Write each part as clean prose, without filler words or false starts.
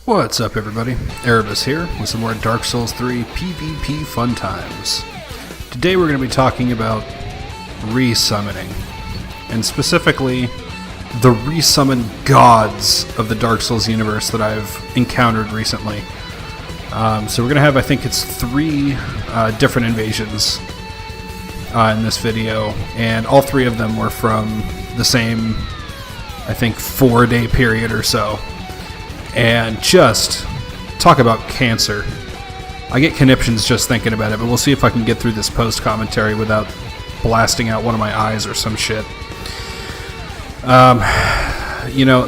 What's up, everybody? Erebus here with some more Dark Souls 3 PvP fun times. Today we're going to be talking about resummoning, and specifically the resummon gods of the Dark Souls universe that I've encountered recently. So we're going to have, I think it's 3 different invasions in this video, and all 3 of them were from the same, I think, 4-day period or so. And just talk about cancer. I get conniptions just thinking about it, but we'll see if I can get through this post-commentary without blasting out one of my eyes or some shit.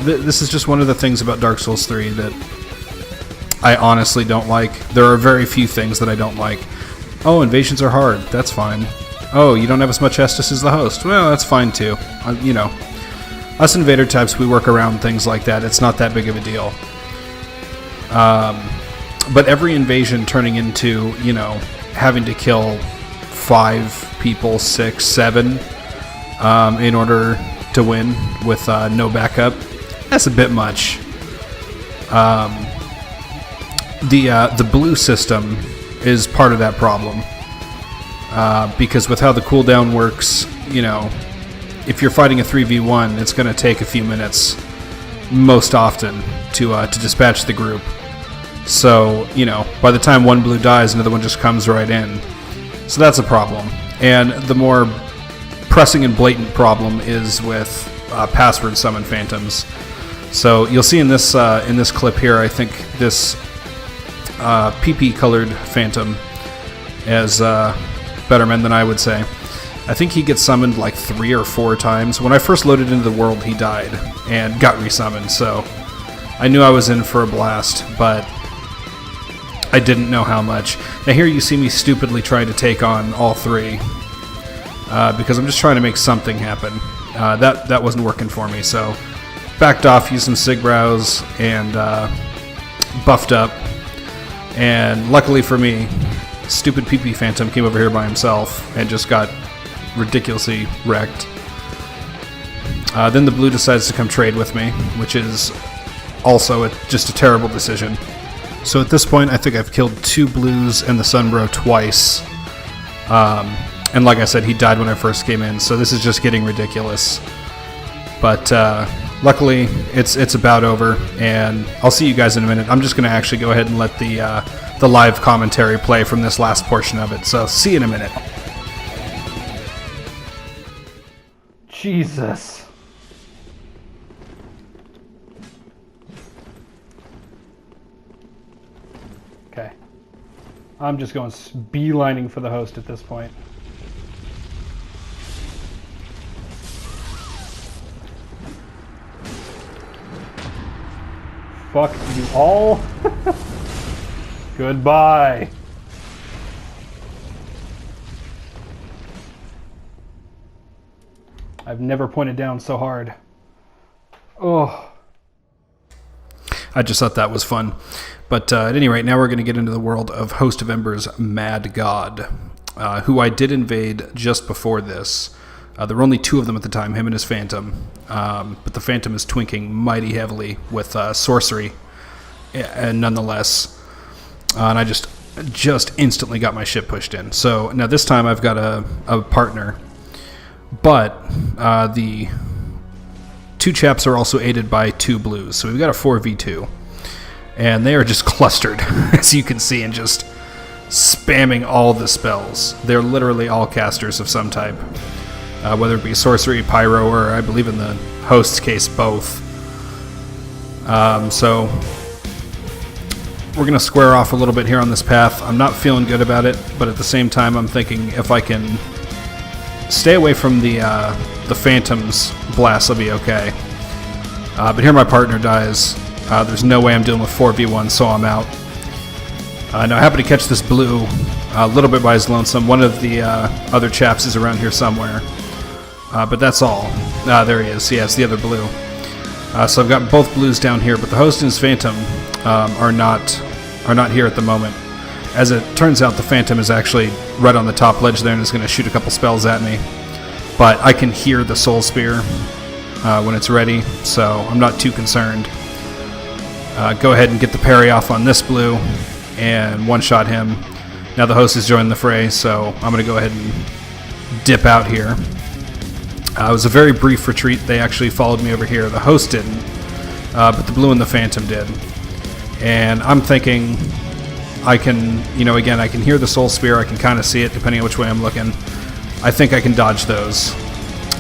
This is just one of the things about Dark Souls 3 that I honestly don't like. There are very few things that I don't like. Oh, invasions are hard. That's fine. Oh, you don't have as much Estus as the host. Well, that's fine too. Us invader types, we work around things like that. It's not that big of a deal. But every invasion turning into, having to kill 5 people, 6, 7, in order to win with no backup, that's a bit much. The blue system is part of that problem. Because with how the cooldown works, if you're fighting a 3v1, it's going to take a few minutes, most often, to dispatch the group. So, by the time one blue dies, another one just comes right in. So that's a problem. And the more pressing and blatant problem is with password summon phantoms. So you'll see in this clip here, I think this PP colored phantom is better men than I would say. I think he gets summoned like 3 or 4 times. When I first loaded into the world, he died and got resummoned, so I knew I was in for a blast, but I didn't know how much. Now here you see me stupidly trying to take on all 3, because I'm just trying to make something happen. That wasn't working for me, so backed off, used some Sigbrows, and buffed up. And luckily for me, stupid PP Phantom came over here by himself and just got ridiculously wrecked. Then the blue decides to come trade with me, which is also just a terrible decision. So at this point, I think I've killed 2 blues and the Sunbro twice. And like I said, he died when I first came in, so this is just getting ridiculous. But luckily, it's about over, and I'll see you guys in a minute. I'm just going to actually go ahead and let the live commentary play from this last portion of it. So see you in a minute. Jesus. Okay. I'm just going beelining for the host at this point. Fuck you all. Goodbye. I've never pointed down so hard. Oh. I just thought that was fun. But at any rate, now we're going to get into the world of Host of Ember's Mad God, who I did invade just before this. There were only 2 of them at the time, him and his Phantom. But the Phantom is twinking mighty heavily with sorcery, and nonetheless. And I just instantly got my shit pushed in. So now this time I've got a partner. But the 2 chaps are also aided by 2 blues. So we've got a 4v2. And they are just clustered, as you can see, and just spamming all the spells. They're literally all casters of some type. Whether it be sorcery, pyro, or I believe in the host's case, both. So we're going to square off a little bit here on this path. I'm not feeling good about it, but at the same time I'm thinking if I can stay away from the Phantom's blast, I'll be okay. But here my partner dies. There's no way I'm dealing with 4v1, so I'm out. Now I happen to catch this blue a little bit by his lonesome. One of the other chaps is around here somewhere. But that's all. There he is. Yeah, it's the other blue. So I've got both blues down here, but the host and his Phantom are not here at the moment. As it turns out, the Phantom is actually right on the top ledge there and is going to shoot a couple spells at me. But I can hear the Soul Spear when it's ready, so I'm not too concerned. Go ahead and get the parry off on this blue and one-shot him. Now the host has joined the fray, so I'm going to go ahead and dip out here. It was a very brief retreat. They actually followed me over here. The host didn't, but the blue and the phantom did. And I'm thinking I can, again, I can hear the soul spear. I can kind of see it depending on which way I'm looking. I think I can dodge those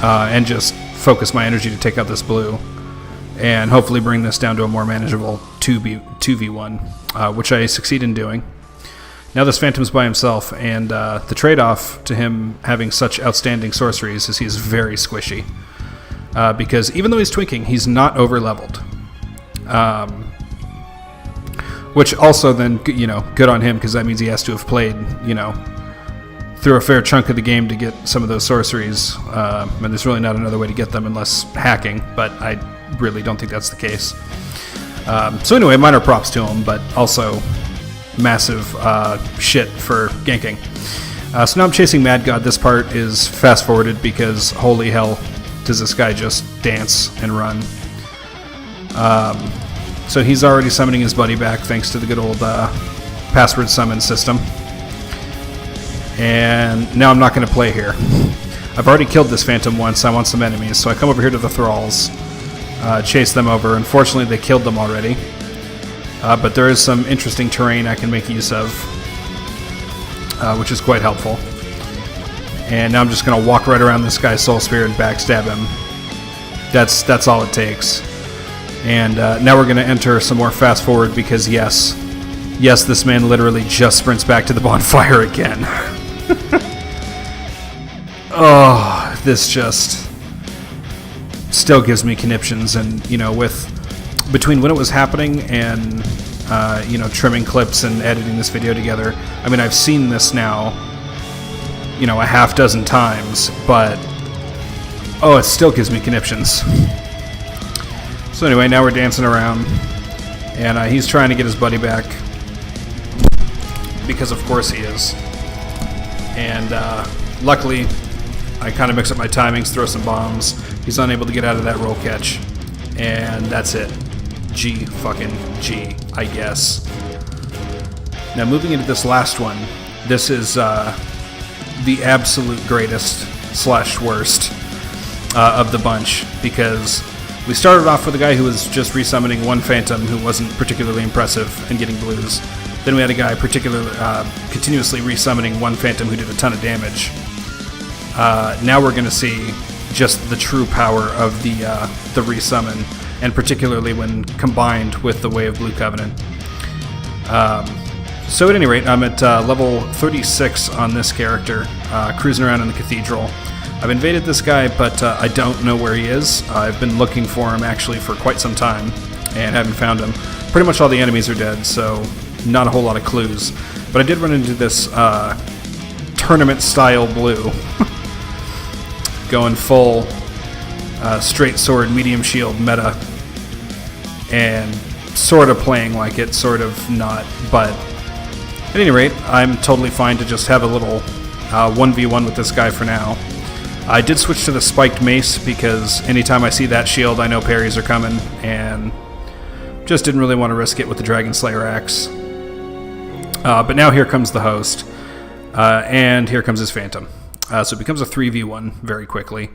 and just focus my energy to take out this blue and hopefully bring this down to a more manageable 2v1, which I succeed in doing. Now this phantom's by himself, and the trade-off to him having such outstanding sorceries is he's very squishy. Because even though he's twinking, he's not over-leveled. Which also then, good on him, because that means he has to have played, through a fair chunk of the game to get some of those sorceries. And there's really not another way to get them unless hacking, but I really don't think that's the case. So anyway, minor props to him, but also massive shit for ganking. So now I'm chasing Mad God. This part is fast forwarded because holy hell does this guy just dance and run. So he's already summoning his buddy back thanks to the good old password summon system. And now I'm not going to play here. I've already killed this phantom once. I want some enemies, so I come over here to the thralls, chase them over. Unfortunately, they killed them already. But there is some interesting terrain I can make use of, which is quite helpful. And now I'm just going to walk right around this guy's soul spear and backstab him. That's all it takes. And now we're going to enter some more fast forward because yes, this man literally just sprints back to the bonfire again. Oh, this just still gives me conniptions. And between when it was happening and trimming clips and editing this video together, I mean, I've seen this now a half dozen times, but it still gives me conniptions. So anyway, now we're dancing around, and he's trying to get his buddy back, because of course he is. And luckily, I kind of mix up my timings, throw some bombs. He's unable to get out of that roll catch, and that's it. G fucking G, I guess. Now moving into this last one, this is the absolute greatest / worst of the bunch, because we started off with a guy who was just resummoning one phantom who wasn't particularly impressive and getting blues. Then we had a guy continuously resummoning one phantom who did a ton of damage. Now we're going to see just the true power of the resummon, and particularly when combined with the Way of Blue Covenant. So at any rate, I'm at level 36 on this character, cruising around in the cathedral. I've invaded this guy, but I don't know where he is. I've been looking for him actually for quite some time and haven't found him. Pretty much all the enemies are dead, so not a whole lot of clues. But I did run into this tournament-style blue. Going full straight sword, medium shield meta. And sort of playing like it, sort of not. But at any rate, I'm totally fine to just have a little 1v1 with this guy for now. I did switch to the spiked mace because anytime I see that shield, I know parries are coming, and just didn't really want to risk it with the Dragon Slayer axe. But now here comes the host, and here comes his phantom. So it becomes a 3v1 very quickly.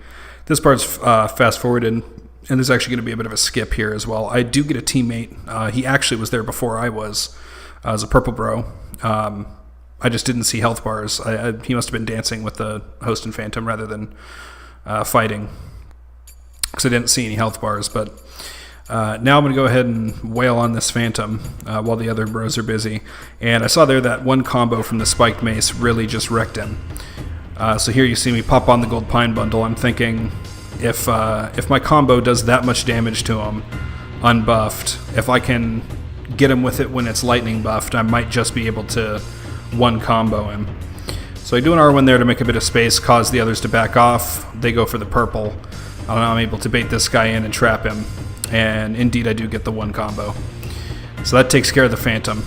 This part's fast forwarded, and there's actually going to be a bit of a skip here as well. I do get a teammate. He actually was there before I was, as a purple bro. I just didn't see health bars. He must have been dancing with the host and phantom rather than fighting, because I didn't see any health bars. But now I'm going to go ahead and wail on this phantom while the other bros are busy. And I saw there that one combo from the spiked mace really just wrecked him. So here you see me pop on the gold pine bundle. I'm thinking if my combo does that much damage to him unbuffed, if I can get him with it when it's lightning buffed, I might just be able to one combo him. So I do an R1 there to make a bit of space, cause the others to back off. They go for the purple. I'm able to bait this guy in and trap him, and indeed I do get the one combo. So that takes care of the phantom.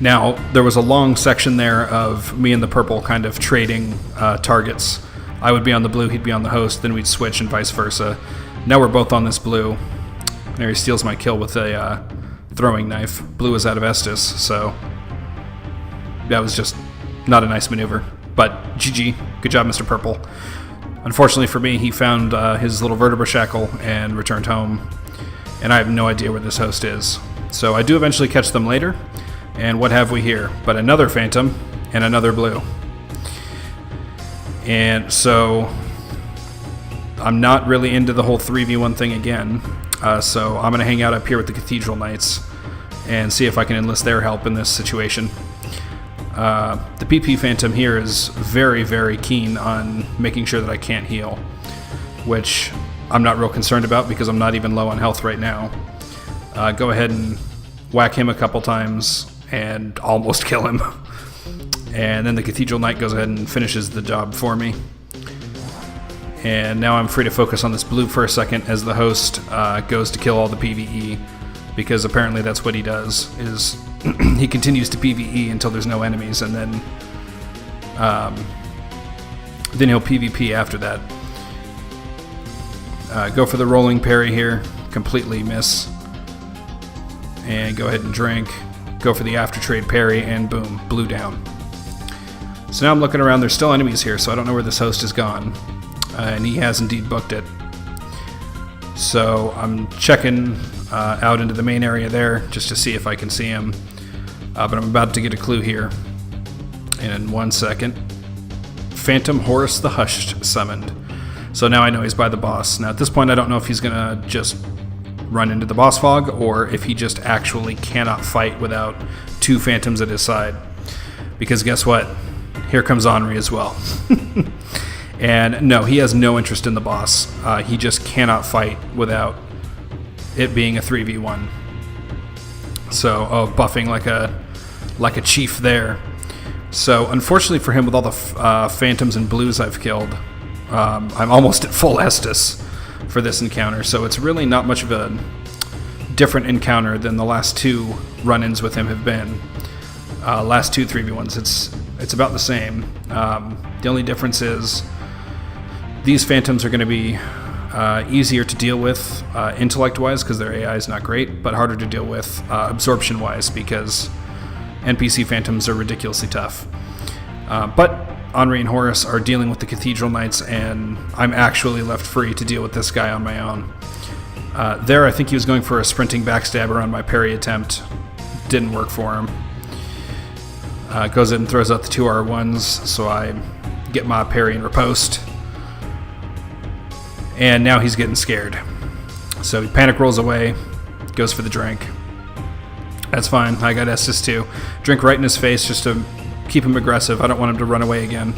Now there was a long section there of me and the purple kind of trading targets. I would be on the blue, he'd be on the host, then we'd switch and vice versa. Now we're both on this blue. There he steals my kill with a throwing knife. Blue is out of Estus, so that was just not a nice maneuver. But GG, good job, Mr. Purple. Unfortunately for me, he found his little vertebra shackle and returned home, and I have no idea where this host is. So I do eventually catch them later, and what have we here but another Phantom and another Blue. And so I'm not really into the whole 3v1 thing again, so I'm going to hang out up here with the Cathedral Knights and see if I can enlist their help in this situation. The PP Phantom here is very, very keen on making sure that I can't heal, which I'm not real concerned about because I'm not even low on health right now. Go ahead and whack him a couple times and almost kill him. And then the Cathedral Knight goes ahead and finishes the job for me. And now I'm free to focus on this Blue for a second as the host goes to kill all the PvE, because apparently that's what he does, is he continues to PvE until there's no enemies, and then he'll PvP after that. Go for the rolling parry here, completely miss. And go ahead and drink. Go for the after trade parry, and boom, Blue down. So now I'm looking around, there's still enemies here, so I don't know where this host is gone. And he has indeed booked it. So I'm checking out into the main area there just to see if I can see him. But I'm about to get a clue here. And in 1 second, Phantom Horus the Hushed summoned. So now I know he's by the boss. Now at this point I don't know if he's gonna just run into the boss fog or if he just actually cannot fight without two Phantoms at his side. Because guess what? Here comes Henri as well. And no, he has no interest in the boss. He just cannot fight without it being a 3v1. So, buffing like a chief there. So, unfortunately for him, with all the Phantoms and Blues I've killed, I'm almost at full Estus for this encounter. So it's really not much of a different encounter than the last two run-ins with him have been. Last two 3v1s, it's about the same. The only difference is these Phantoms are going to be easier to deal with intellect-wise because their AI is not great, but harder to deal with absorption-wise because NPC Phantoms are ridiculously tough. But Henri and Horus are dealing with the Cathedral Knights, and I'm actually left free to deal with this guy on my own. There, I think he was going for a sprinting backstabber on my parry attempt. Didn't work for him. Goes in and throws out the two R1s, so I get my parry and riposte. And now he's getting scared. So he panic rolls away, goes for the drink. That's fine, I got Estus too. Drink right in his face just to keep him aggressive. I don't want him to run away again.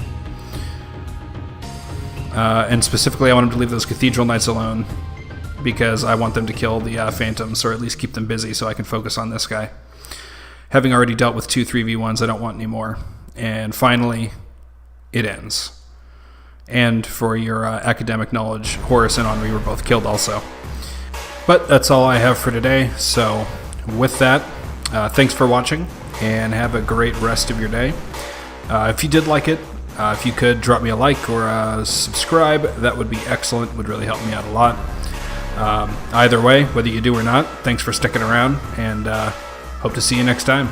And specifically I want him to leave those Cathedral Knights alone because I want them to kill the Phantoms, or at least keep them busy so I can focus on this guy. Having already dealt with two 3v1s, I don't want any more. And finally, it ends. And for your academic knowledge, Horus and Henri were both killed also. But that's all I have for today. So with that, thanks for watching, and have a great rest of your day. If you did like it, if you could drop me a like or subscribe, that would be excellent. Would really help me out a lot. Either way, whether you do or not, thanks for sticking around, and hope to see you next time.